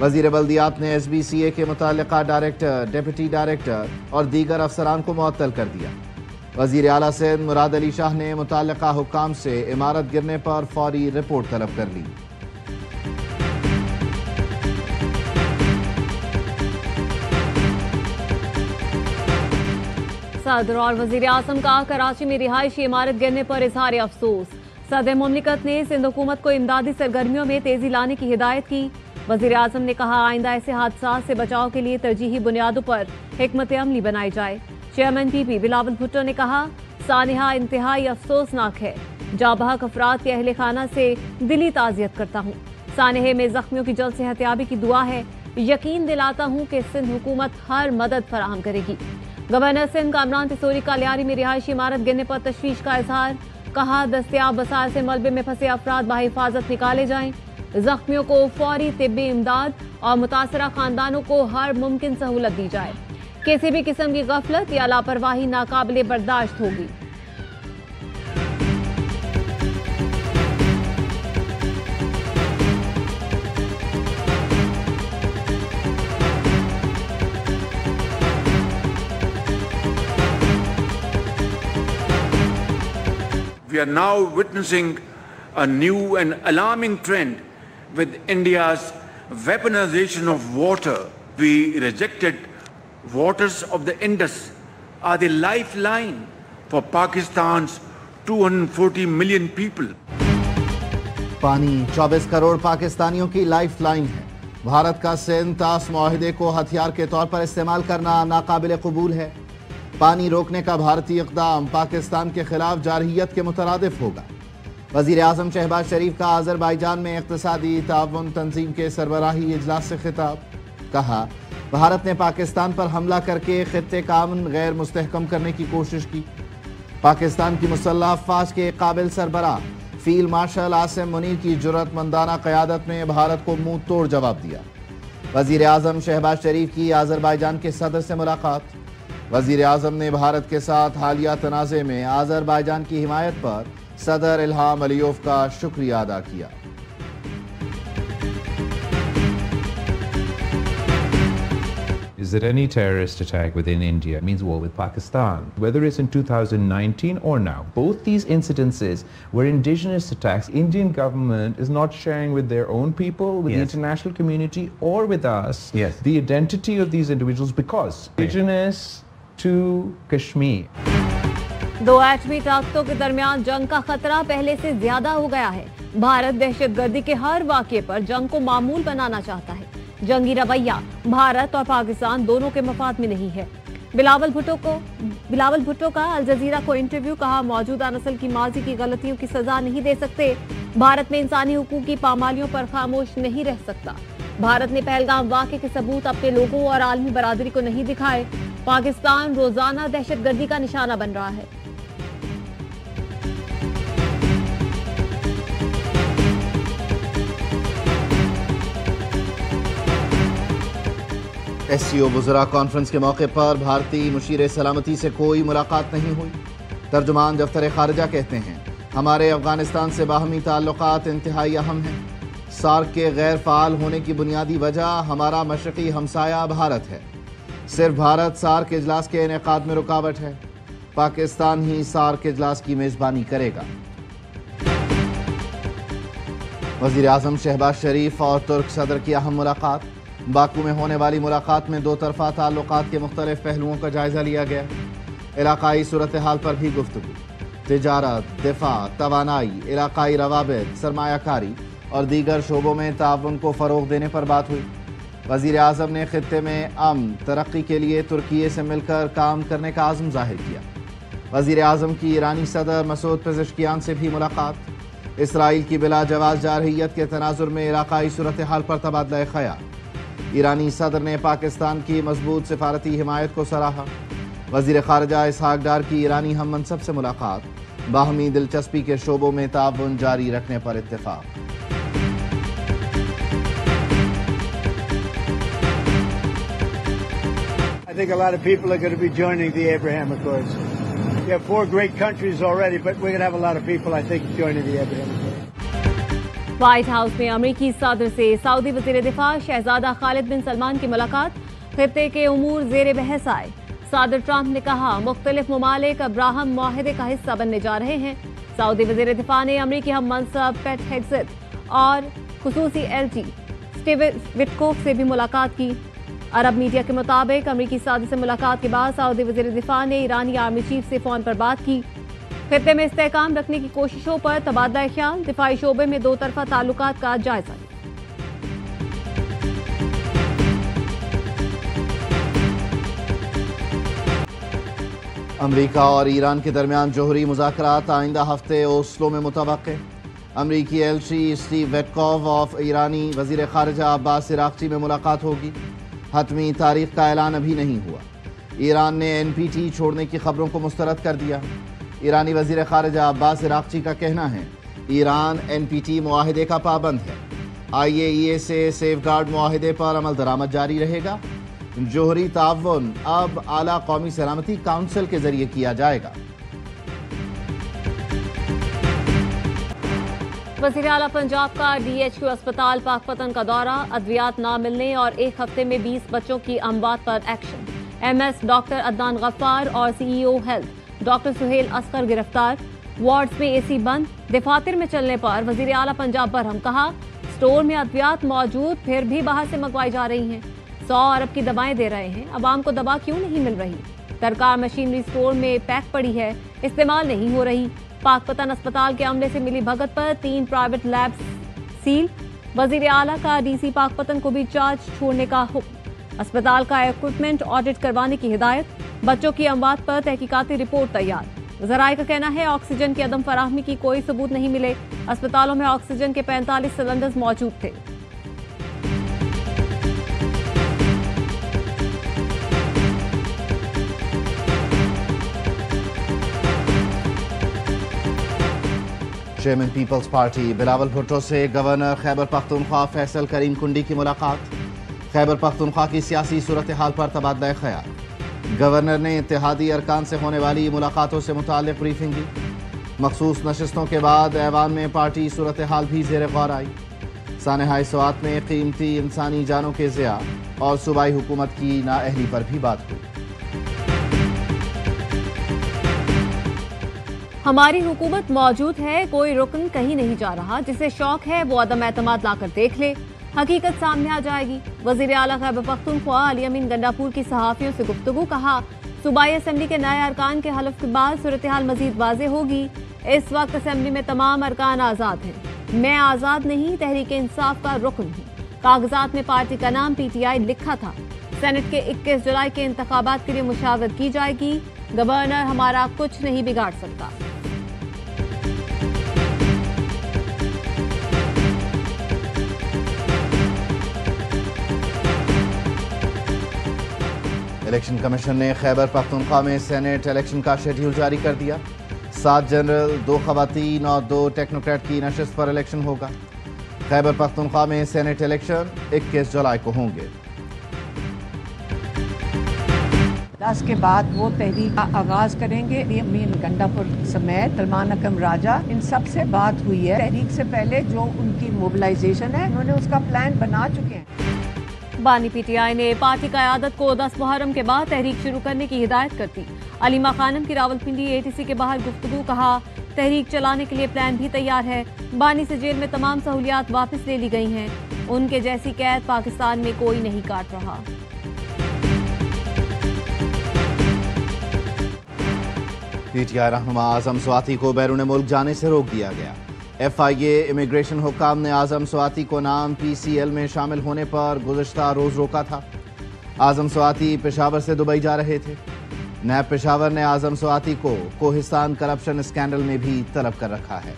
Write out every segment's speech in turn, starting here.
وزیر بلدیات نے SBCA کے متعلقہ ڈائریکٹر، ڈپٹی ڈائریکٹر اور دیگر افسران کو معطل کر دیا۔ وزیر اعلیٰ سندھ مراد علی شاہ نے متعلقہ حکام سے عمارت گرنے پر فوری رپورٹ طلب کر لی۔ صدر اور وزیر اعظم کا کراچی میں رہائشی عمارت گرنے پر اظہار افسوس۔ صدر مملکت نے سندھ حکومت کو امدادی سرگرمیوں میں تیزی لانے کی ہدایت کی۔ وزیر اعظم نے کہا آئندہ ایسے حادثات سے بچاؤ کے لیے ترجیحی بنیادوں پر حکمت عملی بنائی جائے۔ چیئرمین PP بلاول بھٹو نے کہا سانحہ انتہائی افسوسناک ہے، جاں بحق افراد کے اہل خانہ سے دلی تعزیت کرتا ہوں۔ سانحے میں زخمیوں کی جلد صحتیابی کی دعا ہے۔ یقین دلاتا ہوں کہ سندھ حکومت ہر مدد فراہم کرے گی۔ گورنر سندھ کامران تیسوری کا لیاری میں رہائشی عمارت گرنے پر تشویش کا اظہار، کہا دستیاب وسائل سے ملبے میں پھنسے افراد بحفاظت نکالے جائیں، زخمیوں کو فوری طبی امداد اور متاثرہ خاندانوں کو ہر ممکن سہولت دی جائے۔ کسی بھی قسم کی غفلت یا لاپرواہی ناقابل برداشت ہوگی۔ We are now witnessing a new and alarming trend with India's weaponization of water. We rejected waters of the Indus are the lifeline for Pakistan's 240 million people. پانی 24 کروڑ پاکستانیوں کی لائف لائن ہے۔ بھارت کا سندھ طاس معاہدے کو ہتھیار کے طور پر استعمال کرنا ناقابل قبول ہے۔ پانی روکنے کا بھارتی اقدام پاکستان کے خلاف جارحیت کے مترادف ہوگا۔ وزیر اعظم شہباز شریف کا آذربائیجان میں اقتصادی تعاون تنظیم کے سربراہی اجلاس سے خطاب، کہا بھارت نے پاکستان پر حملہ کر کے خطے کا امن غیر مستحکم کرنے کی کوشش کی۔ پاکستان کی مسلح افواج کے قابل سربراہ فیلڈ مارشل عاصم منیر کی جرأت مندانہ قیادت میں بھارت کو منہ توڑ جواب دیا۔ وزیر اعظم شہباز شریف کی آذربائیجان کے صدر سے ملاقات۔ وزیر اعظم نے بھارت کے ساتھ حالیہ تنازع میں آذربائیجان کی حمایت پر صدر الہام علیوف کا شکریہ ادا کیا۔ Is that any terrorist attack within India means war with Pakistan, whether it's in 2019 or now. Both these incidences were indigenous attacks. Indian government is not sharing with their own people, with the international community, or with us the identity of these individuals because indigenous to Kashmir. دو ایٹمی طاقتوں کے درمیان جنگ کا خطرہ پہلے سے زیادہ ہو گیا ہے۔ بھارت دہشت گردی کے ہر واقعے پر جنگ کو معمول بنانا چاہتا ہے۔ جنگی رویہ بھارت اور پاکستان دونوں کے مفاد میں نہیں ہے۔ بلاول بھٹو کا الجزیرہ کو انٹرویو، کہا موجودہ نسل کی ماضی کی غلطیوں کی سزا نہیں دے سکتے۔ بھارت میں انسانی حقوق کی پامالیوں پر خاموش نہیں رہ سکتا۔ بھارت نے پہلگام واقعے کے ثبوت اپنے لوگوں اور عالمی برادری کو نہیں دکھائے۔ پاکستان روزانہ دہشت گردی کا نشانہ بن رہا ہے۔ SCO وزراء کانفرنس کے موقع پر بھارتی مشیر سلامتی سے کوئی ملاقات نہیں ہوئی۔ ترجمان دفتر خارجہ کہتے ہیں ہمارے افغانستان سے باہمی تعلقات انتہائی اہم ہیں۔ سارک کے غیر فعال ہونے کی بنیادی وجہ ہمارا مشرقی ہمسایہ بھارت ہے۔ صرف بھارت سارک اجلاس کے انعقاد میں رکاوٹ ہے۔ پاکستان ہی سارک اجلاس کی میزبانی کرے گا۔ وزیر اعظم شہباز شریف اور ترک صدر کی اہم ملاقات۔ باکو میں ہونے والی ملاقات میں دو طرفہ تعلقات کے مختلف پہلوؤں کا جائزہ لیا گیا۔ علاقائی صورتحال پر بھی گفتگو، تجارت، دفاع، توانائی، علاقائی روابط، سرمایہ کاری اور دیگر شعبوں میں تعاون کو فروغ دینے پر بات ہوئی۔ وزیر اعظم نے خطے میں امن ترقی کے لیے ترکیے سے مل کر کام کرنے کا عزم ظاہر کیا۔ وزیر اعظم کی ایرانی صدر مسعود پزشکیان سے بھی ملاقات۔ اسرائیل کی بلا جواز جارحیت کے تناظر میں علاقائی صورتحال پر تبادلہ خیال۔ ایرانی صدر نے پاکستان کی مضبوط سفارتی حمایت کو سراہا۔ وزیر خارجہ اسحاق ڈار کی ایرانی ہم منصب سے ملاقات۔ باہمی دلچسپی کے شعبوں میں تعاون جاری رکھنے پر اتفاق۔ I think a lot of people are going to be joining the Abraham Accords. We have 4 great countries already, but we're going to have a lot of people, I think, joining the Abraham Accords. White house میں امریکی صدر سے سعودی وزیر دفاع شہزادہ خالد بن سلمان کی ملاقات، خطے کے امور زیر بحث آئے۔ صدر ٹرمپ نے کہا مختلف ممالک ابراہم معاہدے کا حصہ بننے جا رہے ہیں۔ سعودی وزیر دفاع نے امریکی ہم منصب پیٹ ہیگزت اور خصوصی ایل جی اسٹیو وٹکوف سے بھی ملاقات کی۔ عرب میڈیا کے مطابق امریکی صدر سے ملاقات کے بعد سعودی وزیر دفاع نے ایرانی آرمی چیف سے فون پر بات کی۔ خطے میں استحکام رکھنے کی کوششوں پر تبادلہ خیال، دفاعی شعبے میں دو طرفہ تعلقات کا جائزہ۔ امریکہ اور ایران کے درمیان جوہری مذاکرات آئندہ ہفتے اوسلو میں متوقع۔ امریکی ایلچی اسٹیو وٹکوف اور ایرانی وزیر خارجہ عباس عراقچی میں ملاقات ہوگی۔ حتمی تاریخ کا اعلان ابھی نہیں ہوا۔ ایران نے NPT چھوڑنے کی خبروں کو مسترد کر دیا۔ ایرانی وزیر خارجہ عباس عراقچی کا کہنا ہے ایران NPT معاہدے کا پابند ہے۔ IAEA سے سیف گارڈ معاہدے پر عمل درآمد جاری رہے گا۔ جوہری تعاون اب اعلیٰ قومی سلامتی کونسل کے ذریعے کیا جائے گا۔ وزیر اعلیٰ پنجاب کا DHQ اسپتال پاکپتن کا دورہ، ادویات نہ ملنے اور ایک ہفتے میں 20 بچوں کی اموات پر ایکشن۔ MS ڈاکٹر عدنان غفار اور CEO health doctor Sohail Asghar گرفتار۔ وارڈز میں AC بند، دفاتر میں چلنے پر وزیر اعلیٰ پنجاب برہم، کہا سٹور میں ادویات موجود پھر بھی باہر سے منگوائی جا رہی ہیں۔ 100 ارب کی دوائیں دے رہے ہیں، عوام کو دوا کیوں نہیں مل رہی؟ درکار مشینری سٹور میں پیک پڑی ہے، استعمال نہیں ہو رہی۔ پاکپتن اسپتال کے عملے سے ملی بھگت پر 3 پرائیویٹ لیبز سیل۔ وزیر اعلیٰ کا DC پاکپتن کو بھی چارج چھوڑنے کا حکم۔ اسپتال کا ایکوپمنٹ آڈٹ کروانے کی ہدایت۔ بچوں کی اموات پر تحقیقاتی رپورٹ تیار۔ ذرائع کا کہنا ہے آکسیجن کی عدم فراہمی کی کوئی ثبوت نہیں ملے۔ اسپتالوں میں آکسیجن کے 45 سلنڈرز موجود تھے۔ چیئرمین پیپلز پارٹی بلاول بھٹو سے گورنر خیبر پختونخوا فیصل کریم کنڈی کی ملاقات۔ خیبر پختونخوا کی سیاسی صورتحال پر تبادلہ خیال۔ گورنر نے اتحادی ارکان سے ہونے والی ملاقاتوں سے متعلق بریفنگ دی۔ مخصوص نشستوں کے بعد ایوان میں پارٹی صورتحال بھی زیر غور آئی۔ سانحہ سوات میں قیمتی انسانی جانوں کے ضیاع اور صوبائی حکومت کی نااہلی پر بھی بات ہوئی۔ ہماری حکومت موجود ہے، کوئی رکن کہیں نہیں جا رہا، جسے شوق ہے وہ عدم اعتماد لا کر دیکھ لے، حقیقت سامنے آ جائے گی۔ وزیر اعلیٰ خیبر پختونخوا علی امین گنڈاپور کی صحافیوں سے گفتگو، کہا صوبائی اسمبلی کے نئے ارکان کے حلف کے بعد صورتحال مزید واضح ہوگی۔ اس وقت اسمبلی میں تمام ارکان آزاد ہیں، میں آزاد نہیں، تحریک انصاف کا رکن ہوں۔ کاغذات میں پارٹی کا نام PTI لکھا تھا۔ سینٹ کے 21 جولائی کے انتخابات کے لیے مشاورت کی جائے گی۔ گورنر ہمارا کچھ نہیں بگاڑ سکتا۔ الیکشن کمیشن نے خیبر پختونخوا میں سینیٹ الیکشن کا شیڈیول جاری کر دیا۔ 7 جنرل، 2 خواتین اور 2 ٹیکنوکریٹ کی نشست پر الیکشن ہوگا۔ خیبر پختونخوا میں سینیٹ الیکشن 21 جولائی کو ہوں گے۔ 10 کے بعد وہ تحریک کا آغاز کریں گے۔ امین گنڈاپور سمیت سلمان اکرم راجہ، ان سب سے بات ہوئی ہے۔ تحریک سے پہلے جو ان کی موبلائزیشن ہے، انہوں نے اس کا پلان بنا چکے ہیں۔ بانی PTI نے پارٹی قیادت کو 10 محرم کے بعد تحریک شروع کرنے کی ہدایت کر دی۔ علیمہ خانم کی راولپنڈی ATC کے باہر گفتگو، کہا تحریک چلانے کے لیے پلان بھی تیار ہے۔ بانی سے جیل میں تمام سہولیات واپس لے لی گئی ہیں، ان کے جیسی قید پاکستان میں کوئی نہیں کاٹ رہا۔ PTI رہنما اعظم سواتی کو بیرون ملک جانے سے روک دیا گیا۔ FIA امیگریشن حکام نے اعظم سواتی کو نام PCL میں شامل ہونے پر گزشتہ روز روکا تھا۔ اعظم سواتی پشاور سے دبئی جا رہے تھے۔ نیب پشاور نے اعظم سواتی کو کوہستان کرپشن اسکینڈل میں بھی طلب کر رکھا ہے۔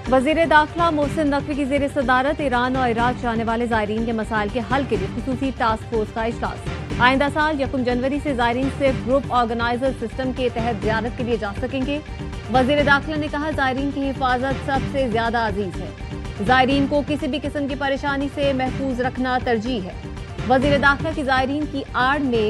وزیر داخلہ محسن نقوی کی زیر صدارت ایران اور عراق جانے والے زائرین کے مسائل کے حل کے لیے خصوصی ٹاسک فورس کا اجلاس۔ آئندہ سال 1 جنوری سے زائرین صرف گروپ آرگنائزر سسٹم کے تحت زیارت کے لیے جا سکیں گے۔ وزیر داخلہ نے کہا زائرین کی حفاظت سب سے زیادہ عزیز ہے، زائرین کو کسی بھی قسم کی پریشانی سے محفوظ رکھنا ترجیح ہے۔ وزیر داخلہ کی زائرین کی آڑ میں